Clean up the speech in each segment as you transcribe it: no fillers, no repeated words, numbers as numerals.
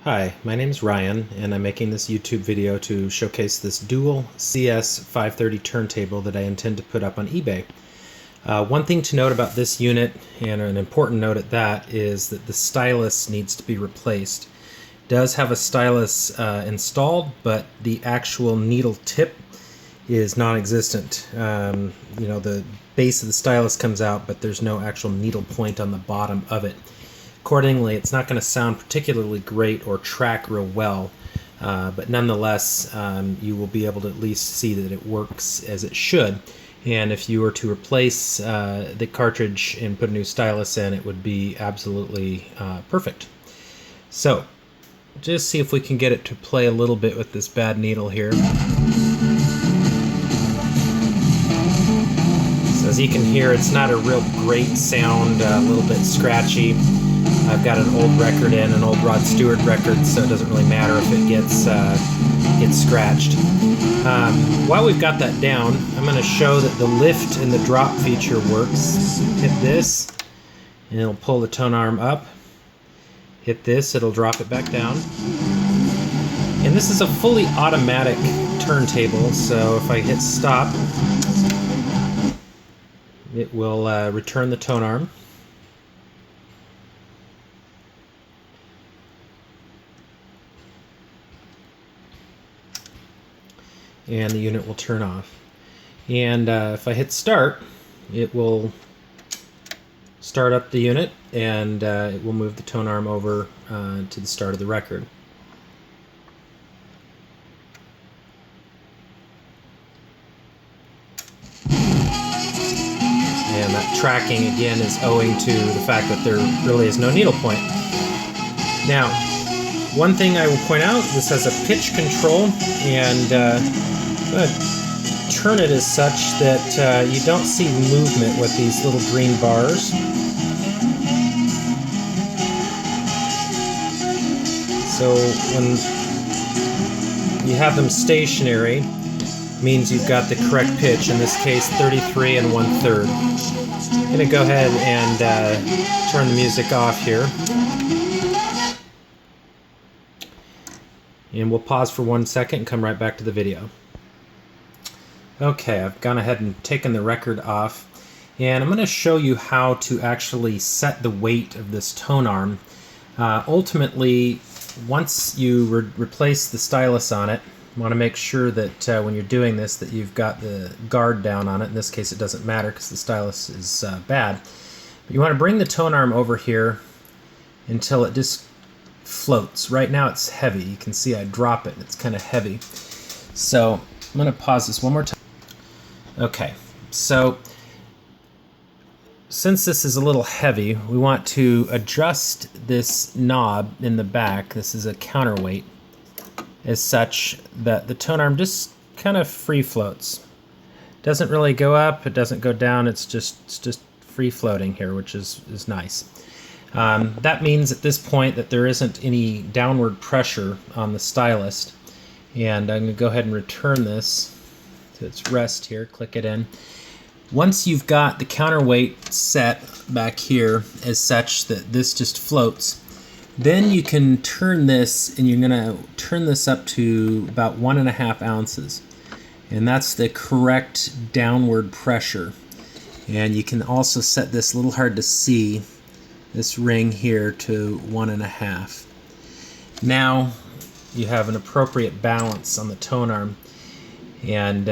Hi, my name is Ryan, and I'm making this YouTube video to showcase this dual CS530 turntable that I intend to put up on eBay. One thing to note about this unit, and an important note at that, is that the stylus needs to be replaced. It does have a stylus installed, but the actual needle tip is non-existent. The base of the stylus comes out, but there's no actual needle point on the bottom of it. Accordingly, it's not going to sound particularly great or track real well, but nonetheless, you will be able to at least see that it works as it should. And if you were to replace the cartridge and put a new stylus in, it would be absolutely perfect. So, just see if we can get it to play a little bit with this bad needle here. So as you can hear, it's not a real great sound, a little bit scratchy. I've got an old record in, an old Rod Stewart record, so it doesn't really matter if it gets scratched. While we've got that down, I'm going to show that the lift and the drop feature works. Hit this, and it'll pull the tone arm up. Hit this, it'll drop it back down. And this is a fully automatic turntable, so if I hit stop, it will return the tone arm. And the unit will turn off. And if I hit start, it will start up the unit, and it will move the tone arm over to the start of the record. And that tracking again is owing to the fact that there really is no needle point. Now, one thing I will point out, this has a pitch control, and I'm going to turn it as such that you don't see movement with these little green bars. So when you have them stationary, means you've got the correct pitch, in this case 33 1/3. I'm going to go ahead and turn the music off here. And we'll pause for 1 second and come right back to the video. Okay, I've gone ahead and taken the record off, and I'm going to show you how to actually set the weight of this tone arm. Ultimately, once you replace the stylus on it, you want to make sure that when you're doing this that you've got the guard down on it. In this case it doesn't matter because the stylus is bad. But you want to bring the tone arm over here until it just floats. Right now it's heavy. You can see I drop it and it's kind of heavy. So I'm going to pause this one more time. Okay, so since this is a little heavy, we want to adjust this knob in the back. This is a counterweight, as such that the tone arm just kind of free floats. Doesn't really go up, it doesn't go down, it's just free floating here, which is nice. That means at this point that there isn't any downward pressure on the stylus. And I'm going to go ahead and return this to its rest here, click it in. Once you've got the counterweight set back here as such that this just floats, then you can turn this, and you're going to turn this up to about 1.5 ounces. And that's the correct downward pressure. And you can also set this, a little hard to see, this ring here to 1.5. Now you have an appropriate balance on the tone arm, and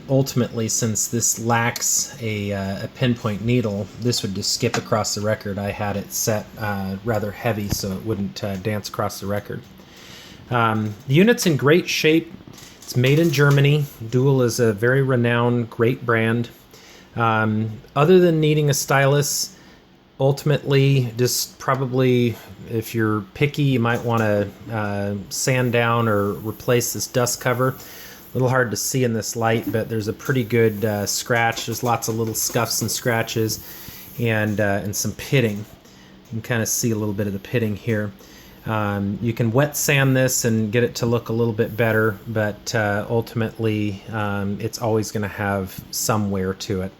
ultimately, since this lacks a pinpoint needle, this would just skip across the record. I had it set rather heavy so it wouldn't dance across the record. The unit's in great shape. It's made in Germany. Dual is a very renowned, great brand. Other than needing a stylus, ultimately, just probably, if you're picky, you might want to sand down or replace this dust cover. A little hard to see in this light, but there's a pretty good scratch. There's lots of little scuffs and scratches, and some pitting. You can kind of see a little bit of the pitting here. You can wet sand this and get it to look a little bit better, but ultimately it's always going to have some wear to it.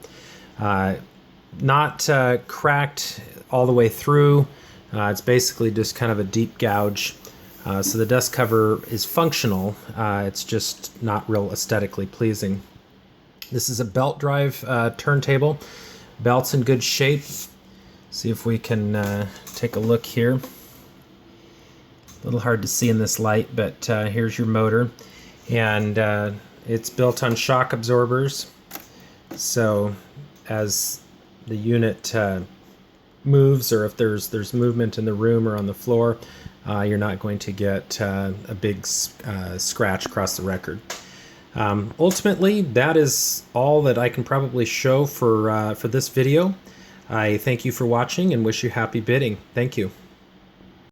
Not cracked all the way through. It's basically just kind of a deep gouge. So the dust cover is functional, it's just not real aesthetically pleasing. This is a belt drive turntable. Belt's in good shape. See if we can take a look here. A little hard to see in this light, but here's your motor. And it's built on shock absorbers. So as the unit moves, or if there's movement in the room or on the floor, you're not going to get a big scratch across the record. Ultimately, that is all that I can probably show for this video. I thank you for watching and wish you happy bidding. Thank you.